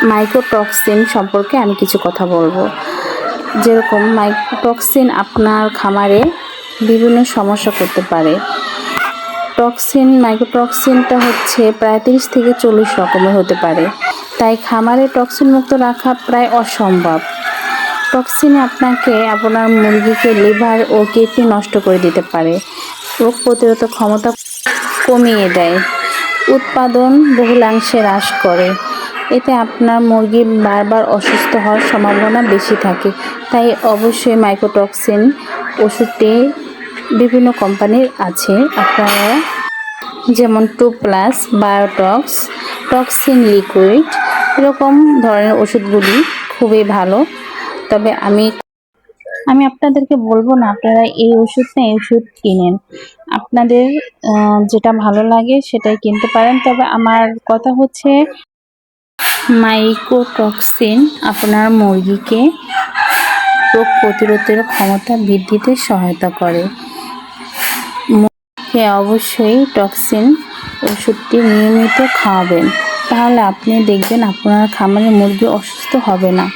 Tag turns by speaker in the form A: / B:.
A: Mycotoxin সম্পর্কে আমি কিছু কথা বলবো। যেরকম মাইক্রোটক্সিন আপনার খামারে বিভিন্ন সমস্যা করতে পারে। মাইক্রোটক্সিনটা হচ্ছে প্রায় 30 থেকে 40 রকমের হতে পারে, তাই খামারে টক্সিন মুক্ত রাখা প্রায় অসম্ভব। টক্সিন আপনাকে আপনার মুরগিকে লিভার ও কিডনি নষ্ট করে দিতে পারে, রোগ প্রতিরোধ ক্ষমতা কমিয়ে দেয়, উৎপাদন বহুলাংশে হ্রাস করে। এতে আপনার মুরগি বারবার অসুস্থ হওয়ার সম্ভাবনা বেশি থাকে। তাই অবশ্যই মাইক্রোটক্সিন ওষুধটি বিভিন্ন কোম্পানির আছে, আপনারা যেমন 2+ বায়োটক্স, টক্সিন লিকুইড, এরকম ধরনের ওষুধগুলি খুবই ভালো। তবে আমি আপনাদেরকে বলবো না আপনারা এই ওষুধ না এই ওষুধ কিনেন, আপনাদের যেটা ভালো লাগে সেটাই কিনতে পারেন। তবে আমার কথা হচ্ছে মাইক্রোটক্সিন আপনার মুরগিকে রোগ প্রতিরোধের ক্ষমতা বৃদ্ধিতে সহায়তা করে। অবশ্যই টক্সিন ওষুধটি নিয়মিত খাওয়াবেন, তাহলে আপনি দেখবেন আপনার খামারের মুরগি অসুস্থ হবে না।